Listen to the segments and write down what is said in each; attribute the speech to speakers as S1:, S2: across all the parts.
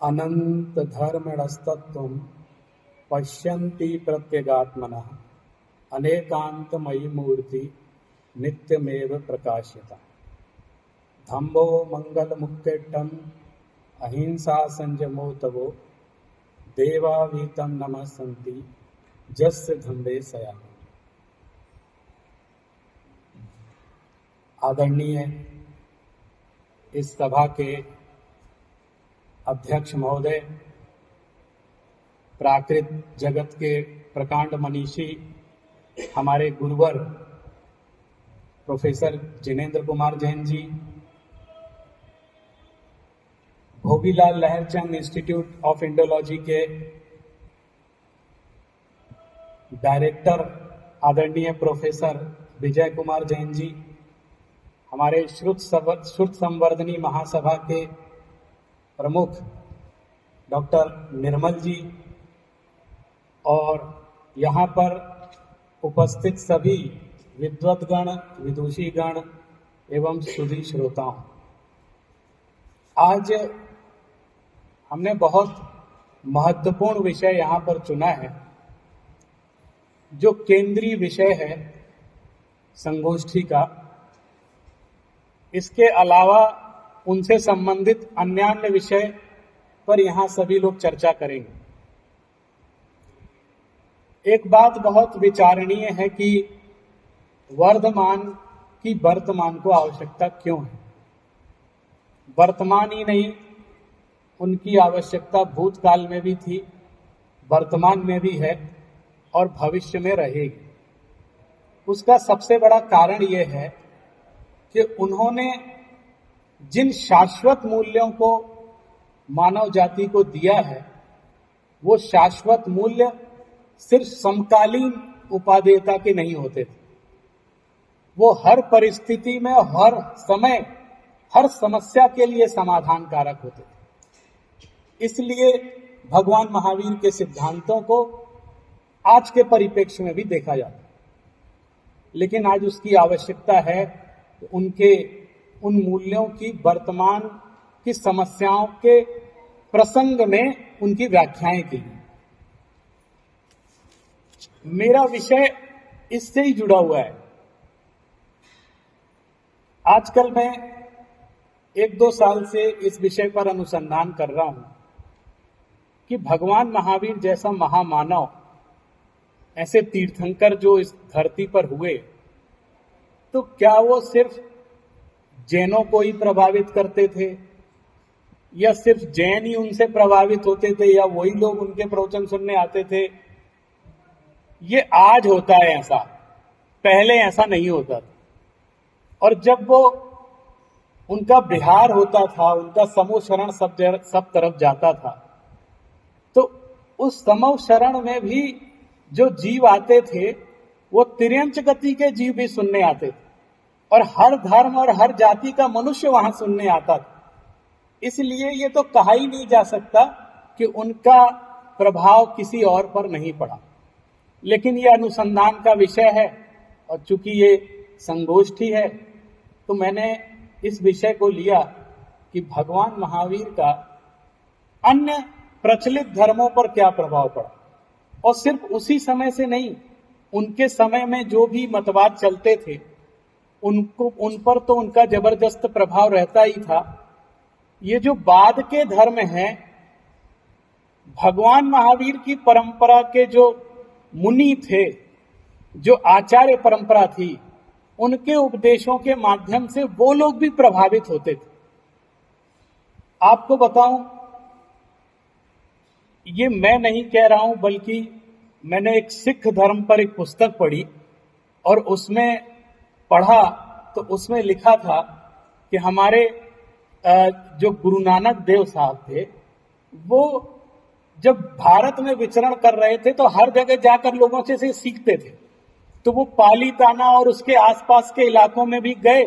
S1: अनंत धर्मणस्तत्वं पश्यन्ति प्रत्यगात्मनः अनेकांतमयी मूर्ति नित्यमेव प्रकाश्यता। धम्मो मंगलमुक्केट्टं अहिंसा संयमोतवो देवावीतं नमस्सन्ति जस्य धम्मे सया। आदरणीय इस सभा के अध्यक्ष महोदय, प्राकृत जगत के प्रकांड मनीषी हमारे गुरुवर professor Jinendra Kumar Jain ji, Bhogilal Laharchand institute of Indology के डायरेक्टर आदरणीय प्रोफेसर विजय कुमार जैन जी, हमारे श्रुत संवर्धनी महासभा के प्रमुख डॉक्टर निर्मल जी और यहाँ पर उपस्थित सभी विद्वद्गण, विदुषीगण एवं सुधी श्रोताओं, आज हमने बहुत महत्वपूर्ण विषय यहाँ पर चुना है। जो केंद्रीय विषय है संगोष्ठी का, इसके अलावा उनसे संबंधित अन्य विषय पर यहाँ सभी लोग चर्चा करेंगे। एक बात बहुत विचारणीय है कि वर्तमान की वर्तमान को आवश्यकता क्यों है। वर्तमान ही नहीं, उनकी आवश्यकता भूतकाल में भी थी, वर्तमान में भी है और भविष्य में रहेगी। उसका सबसे बड़ा कारण यह है कि उन्होंने जिन शाश्वत मूल्यों को मानव जाति को दिया है, वो शाश्वत मूल्य सिर्फ समकालीन उपादेयता के नहीं होते थे। वो हर परिस्थिति में, हर समय, हर समस्या के लिए समाधान कारक होते थे। इसलिए भगवान महावीर के सिद्धांतों को आज के परिप्रेक्ष्य में भी देखा जाता है, लेकिन आज उसकी आवश्यकता है उनके उन मूल्यों की वर्तमान की समस्याओं के प्रसंग में उनकी व्याख्याएं की। मेरा विषय इससे ही जुड़ा हुआ है। आजकल मैं 1-2 साल से इस विषय पर अनुसंधान कर रहा हूं कि भगवान महावीर जैसा महामानव, ऐसे तीर्थंकर जो इस धरती पर हुए, तो क्या वो सिर्फ जैनों को ही प्रभावित करते थे या सिर्फ जैन ही उनसे प्रभावित होते थे या वही लोग उनके प्रवचन सुनने आते थे? ये आज होता है ऐसा, पहले ऐसा नहीं होता था। और जब वो उनका विहार होता था, उनका समूह शरण सब तरफ जाता था, तो उस समूह शरण में भी जो जीव आते थे वो तिर्यंच गति के जीव भी सुनने आते थे और हर धर्म और हर जाति का मनुष्य वहां सुनने आता था। इसलिए ये तो कहा ही नहीं जा सकता कि उनका प्रभाव किसी और पर नहीं पड़ा। लेकिन ये अनुसंधान का विषय है और चूंकि ये संगोष्ठी है, तो मैंने इस विषय को लिया कि भगवान महावीर का अन्य प्रचलित धर्मों पर क्या प्रभाव पड़ा। और सिर्फ उसी समय से नहीं, उनके समय में जो भी मतवाद चलते थे उन पर तो उनका जबरदस्त प्रभाव रहता ही था। ये जो बाद के धर्म हैं, भगवान महावीर की परंपरा के जो मुनि थे, जो आचार्य परंपरा थी, उनके उपदेशों के माध्यम से वो लोग भी प्रभावित होते थे। आपको बताऊं, ये मैं नहीं कह रहा हूं, बल्कि मैंने एक सिख धर्म पर एक पुस्तक पढ़ी और उसमें पढ़ा तो उसमें लिखा था कि हमारे जो गुरु नानक देव साहब थे, वो जब भारत में विचरण कर रहे थे तो हर जगह जाकर लोगों से सीखते थे। तो वो पाली ताना और उसके आसपास के इलाकों में भी गए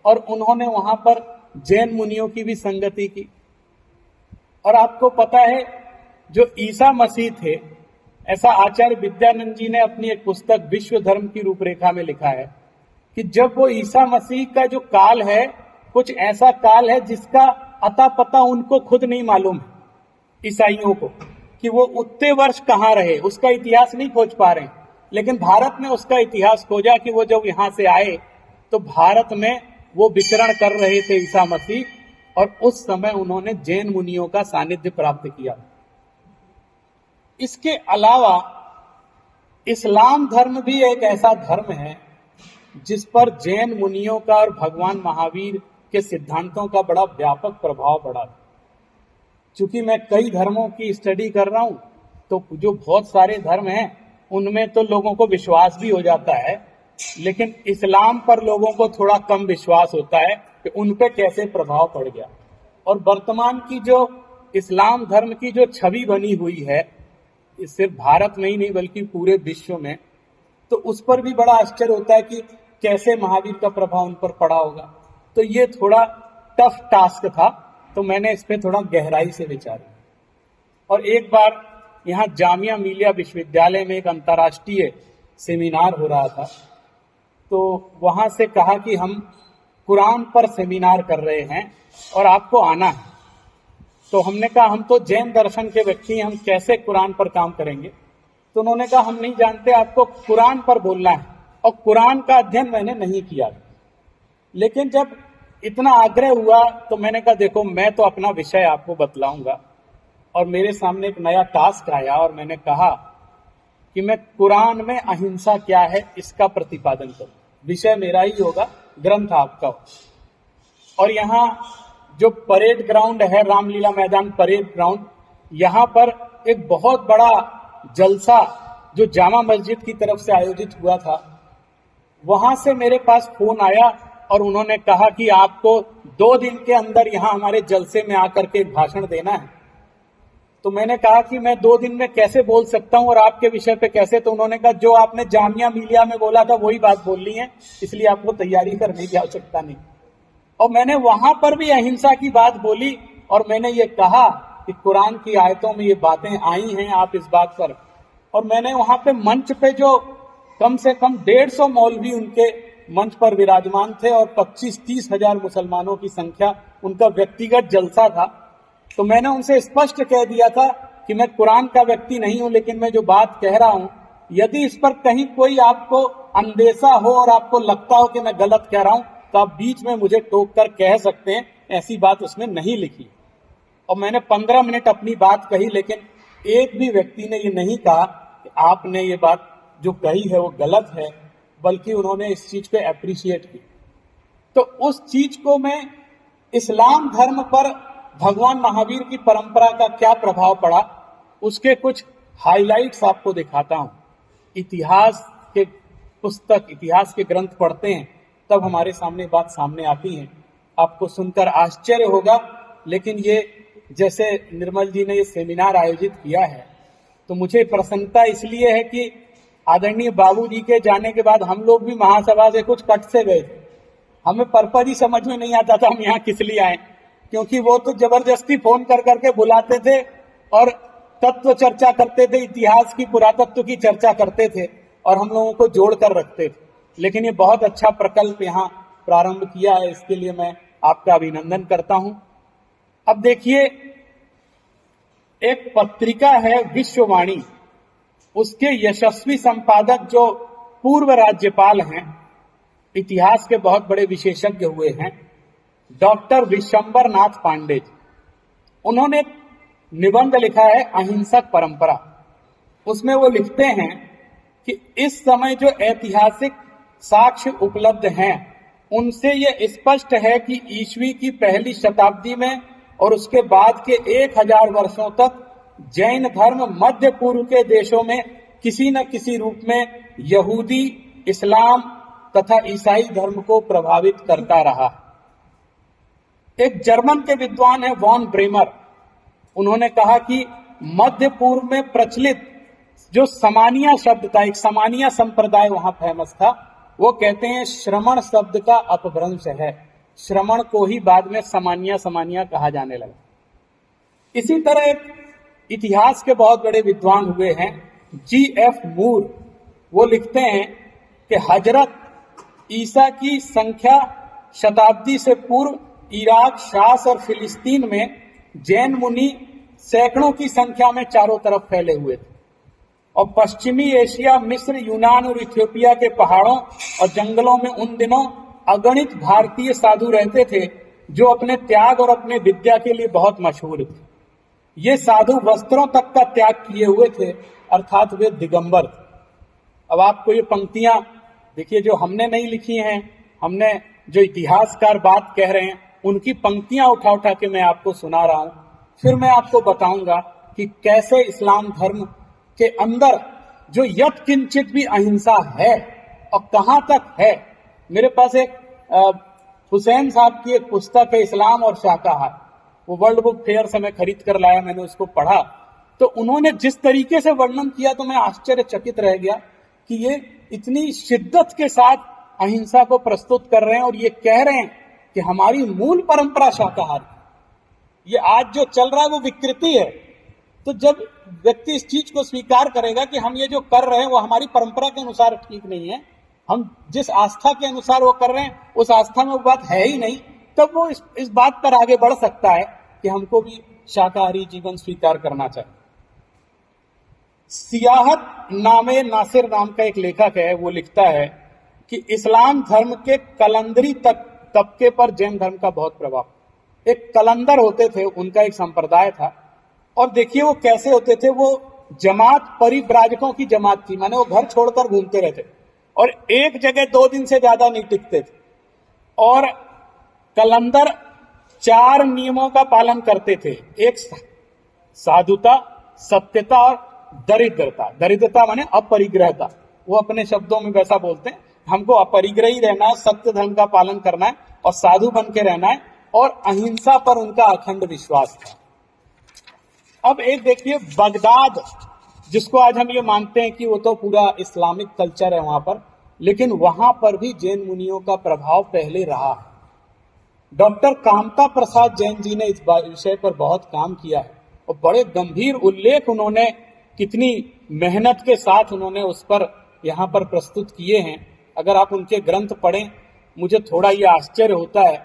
S1: और उन्होंने वहां पर जैन मुनियों की भी संगति की। और आपको पता है, जो ईसा मसीह थे, ऐसा आचार्य विद्यानंद जी ने अपनी एक पुस्तक विश्व धर्म की रूपरेखा में लिखा है कि जब वो ईसा मसीह का जो काल है, कुछ ऐसा काल है जिसका अता पता उनको खुद नहीं मालूम है। ईसाइयों को कि वो उतने वर्ष कहाँ रहे, उसका इतिहास नहीं खोज पा रहे। लेकिन भारत ने उसका इतिहास खोजा कि वो जब यहां से आए तो भारत में वो विचरण कर रहे थे ईसा मसीह, और उस समय उन्होंने जैन मुनियों का सानिध्य प्राप्त किया। इसके अलावा इस्लाम धर्म भी एक ऐसा धर्म है जिस पर जैन मुनियों का और भगवान महावीर के सिद्धांतों का बड़ा व्यापक प्रभाव पड़ा। चूंकि मैं कई धर्मों की स्टडी कर रहा हूं, तो जो बहुत सारे धर्म हैं उनमें तो लोगों को विश्वास भी हो जाता है, लेकिन इस्लाम पर लोगों को थोड़ा कम विश्वास होता है कि उन पे कैसे प्रभाव पड़ गया। और वर्तमान की जो इस्लाम धर्म की जो छवि बनी हुई है, सिर्फ भारत में ही नहीं बल्कि पूरे विश्व में, तो उस पर भी बड़ा आश्चर्य होता है कि कैसे महावीर का प्रभाव उन पर पड़ा होगा। तो ये थोड़ा टफ टास्क था, तो मैंने इस पे थोड़ा गहराई से विचार किया। और एक बार यहाँ जामिया मिलिया विश्वविद्यालय में एक अंतर्राष्ट्रीय सेमिनार हो रहा था, तो वहां से कहा कि हम कुरान पर सेमिनार कर रहे हैं और आपको आना है। तो हमने कहा हम तो जैन दर्शन के व्यक्ति हैं, हम कैसे कुरान पर काम करेंगे। तो उन्होंने कहा हम नहीं जानते, आपको कुरान पर बोलना है। और कुरान का अध्ययन मैंने नहीं किया, लेकिन जब इतना आग्रह हुआ तो मैंने कहा देखो मैं तो अपना विषय आपको बतलाऊंगा। और मेरे सामने एक नया टास्क आया और मैंने कहा कि मैं कुरान में अहिंसा क्या है इसका प्रतिपादन करूं। विषय मेरा ही होगा, ग्रंथ आपका हो। और यहाँ जो परेड ग्राउंड है, रामलीला मैदान परेड ग्राउंड, यहाँ पर एक बहुत बड़ा जलसा जो जामा मस्जिद की तरफ से आयोजित हुआ था, वहां से मेरे पास फोन आया और उन्होंने कहा कि आपको 2 दिन के अंदर यहाँ हमारे जलसे में आकर के एक भाषण देना है। तो मैंने कहा कि मैं 2 दिन में कैसे बोल सकता हूं और आपके विषय पे कैसे। तो उन्होंने कहा जो आपने जामिया मिलिया में बोला था वही बात बोलनी है, इसलिए आपको तैयारी करने की आवश्यकता नहीं। और मैंने वहां पर भी अहिंसा की बात बोली और मैंने ये कहा कि कुरान की आयतों में ये बातें आई हैं, आप इस बात पर। और मैंने वहां पे मंच पे जो कम से कम 150 मौलवी उनके मंच पर विराजमान थे और 25-30 हजार मुसलमानों की संख्या, उनका व्यक्तिगत जलसा था। तो मैंने उनसे स्पष्ट कह दिया था कि मैं कुरान का व्यक्ति नहीं हूं, लेकिन मैं जो बात कह रहा हूं, यदि इस पर कहीं कोई आपको अंदेशा हो और आपको लगता हो कि मैं गलत कह रहा हूं, तो आप बीच में मुझे टोक कर कह सकते हैं, ऐसी बात उसमें नहीं लिखी। और मैंने 15 मिनट अपनी बात कही, लेकिन एक भी व्यक्ति ने ये नहीं कहा कि आपने ये बात जो कही है वो गलत है, बल्कि उन्होंने इस चीज को अप्रिशिएट की। तो उस चीज को मैं इस्लाम धर्म पर भगवान महावीर की परंपरा का क्या प्रभाव पड़ा, उसके कुछ हाइलाइट्स आपको दिखाता हूं। इतिहास के पुस्तक, इतिहास के ग्रंथ पढ़ते हैं तब हमारे सामने बात सामने आती है। आपको सुनकर आश्चर्य होगा, लेकिन ये जैसे निर्मल जी ने ये सेमिनार आयोजित किया है, तो मुझे प्रसन्नता इसलिए है कि आदरणीय बाबू जी के जाने के बाद हम लोग भी महासभा से कुछ कट से गए थे। हमें पर्पज ही समझ में नहीं आता था हम यहाँ किस लिए आए, क्योंकि वो तो जबरदस्ती फोन कर करके बुलाते थे और तत्व चर्चा करते थे, इतिहास की, पुरातत्व की चर्चा करते थे और हम लोगों को जोड़ कर रखते थे। लेकिन ये बहुत अच्छा प्रकल्प यहाँ प्रारंभ किया है, इसके लिए मैं आपका अभिनंदन करता हूं। अब देखिए, एक पत्रिका है विश्ववाणी, उसके यशस्वी संपादक जो पूर्व राज्यपाल हैं, इतिहास के बहुत बड़े विशेषज्ञ हुए हैं, डॉक्टर विशंबर नाथ पांडे जी। उन्होंने निबंध लिखा है अहिंसक परंपरा। उसमें वो लिखते हैं कि इस समय जो ऐतिहासिक साक्ष्य उपलब्ध हैं, उनसे ये स्पष्ट है कि ईस्वी की पहली शताब्दी में और उसके बाद के 1000 वर्षों तक जैन धर्म मध्य पूर्व के देशों में किसी न किसी रूप में यहूदी, इस्लाम तथा ईसाई धर्म को प्रभावित करता रहा। एक जर्मन के विद्वान है वॉन ब्रेमर, उन्होंने कहा कि मध्य पूर्व में प्रचलित जो समानिया शब्द था, एक समानिया संप्रदाय वहां फेमस था, वो कहते हैं श्रमण शब्द का अपभ्रंश है। श्रमण को ही बाद में समानिया कहा जाने लगा। इसी तरह एक इतिहास के बहुत बड़े विद्वान हुए हैं G.F. मूर, वो लिखते हैं कि हजरत ईसा की संख्या शताब्दी से पूर्व इराक, शास और फिलिस्तीन में जैन मुनि सैकड़ों की संख्या में चारों तरफ फैले हुए थे और पश्चिमी एशिया, मिस्र, यूनान और इथियोपिया के पहाड़ों और जंगलों में उन दिनों अगणित भारतीय साधु रहते थे जो अपने त्याग और अपने विद्या के लिए बहुत मशहूर थे। ये साधु वस्त्रों तक का त्याग किए हुए थे, अर्थात वे दिगंबर थे। अब आपको ये पंक्तियां देखिए जो हमने नहीं लिखी हैं, हमने जो इतिहासकार बात कह रहे हैं उनकी पंक्तियां उठा उठा के मैं आपको सुना रहा हूं। फिर मैं आपको बताऊंगा कि कैसे इस्लाम धर्म के अंदर जो यत् किंचित भी अहिंसा है और कहां तक है। मेरे पास एक हुसैन साहब की एक पुस्तक है, इस्लाम और शाकाहार, वो वर्ल्ड बुक फेयर से मैं खरीद कर लाया, मैंने उसको पढ़ा तो उन्होंने जिस तरीके से वर्णन किया तो मैं आश्चर्यचकित रह गया कि ये इतनी शिद्दत के साथ अहिंसा को प्रस्तुत कर रहे हैं और ये कह रहे हैं कि हमारी मूल परंपरा शाकाहार, ये आज जो चल रहा है वो विकृति है। तो जब व्यक्ति इस चीज को स्वीकार करेगा कि हम ये जो कर रहे हैं वो हमारी परंपरा के अनुसार ठीक नहीं है, हम जिस आस्था के अनुसार वो कर रहे हैं उस आस्था में वो बात है ही नहीं, तब वो इस बात पर आगे बढ़ सकता है कि हमको भी शाकाहारी जीवन स्वीकार करना चाहिए। सियाहत नामे नासिर नाम का एक लेखक है, वो लिखता है कि इस्लाम धर्म के कलंदरी तबके पर जैन धर्म का बहुत प्रभाव। एक कलंदर होते थे, उनका एक संप्रदाय था और देखिए वो कैसे होते थे, वो जमात परिव्राजकों की जमात थी, माने वो घर छोड़कर घूमते रहते और एक जगह 2 दिन से ज्यादा नहीं टिकते थे। और कलंदर 4 नियमों का पालन करते थे, एक साधुता, सत्यता और दरिद्रता। दरिद्रता माने अपरिग्रहता, वो अपने शब्दों में वैसा बोलते हैं, हमको अपरिग्रही रहना है, सत्य धर्म का पालन करना है और साधु बन के रहना है, और अहिंसा पर उनका अखंड विश्वास था। अब एक देखिए बगदाद, जिसको आज हम ये मानते हैं कि वो तो पूरा इस्लामिक कल्चर है वहां पर, लेकिन वहां पर भी जैन मुनियों का प्रभाव पहले रहा है। डॉक्टर कामता प्रसाद जैन जी ने इस विषय पर बहुत काम किया है और बड़े गंभीर उल्लेख उन्होंने कितनी मेहनत के साथ उन्होंने उस पर यहाँ पर प्रस्तुत किए हैं। अगर आप उनके ग्रंथ पढ़ें, मुझे थोड़ा ये आश्चर्य होता है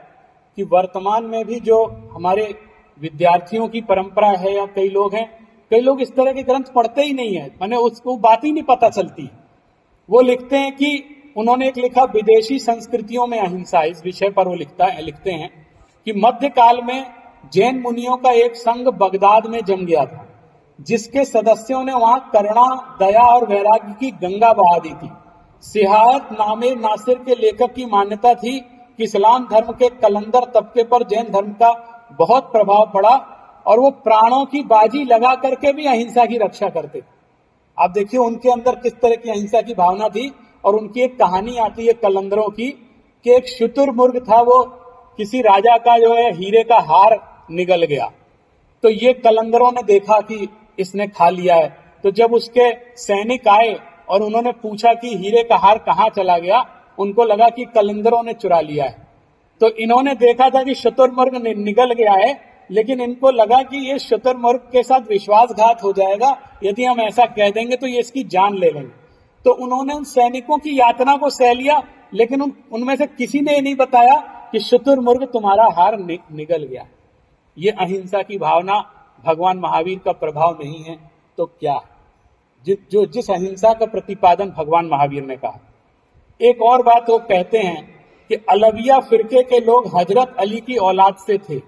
S1: कि वर्तमान में भी जो हमारे विद्यार्थियों की परंपरा है या कई लोग इस तरह के ग्रंथ पढ़ते ही नहीं है, माने उसको बात ही नहीं पता चलती। वो लिखते हैं कि उन्होंने एक लिखा विदेशी संस्कृतियों में अहिंसा, इस विषय पर वो लिखते हैं कि मध्यकाल में जैन मुनियों का एक संघ बगदाद में जम गया था, जिसके सदस्यों ने वहां करुणा, दया और वैराग्य की गंगा बहा दी थी। सियाहत नामे नासिर के लेखक की मान्यता थी कि इस्लाम धर्म के कलंदर तबके पर जैन धर्म का बहुत प्रभाव पड़ा और वो प्राणों की बाजी लगा करके भी अहिंसा की रक्षा करते थे। आप देखिए उनके अंदर किस तरह की अहिंसा की भावना थी। और उनकी एक कहानी आती है कलंदरों की कि एक शुतुरमुर्ग था, वो किसी राजा का जो है हीरे का हार निगल गया, तो ये कलंदरों ने देखा कि इसने खा लिया है। तो जब उसके सैनिक आए और उन्होंने पूछा कि हीरे का हार कहाँ चला गया, उनको लगा कि कलंदरों ने चुरा लिया है। तो इन्होंने देखा था कि शुतुरमुर्ग निगल गया है, लेकिन इनको लगा कि ये शुतुरमुर्ग के साथ विश्वासघात हो जाएगा, यदि हम ऐसा कह देंगे तो ये इसकी जान ले लेंगे। तो उन्होंने उन सैनिकों की यातना को सह लिया, लेकिन उनमें से किसी ने ये नहीं बताया कि शुतुरमुर्ग तुम्हारा हार निगल गया। ये अहिंसा की भावना भगवान महावीर का प्रभाव नहीं है तो क्या? जिस अहिंसा का प्रतिपादन भगवान महावीर ने कहा। एक और बात वो कहते हैं कि अलविया फिरके के लोग हजरत अली की औलाद से थे,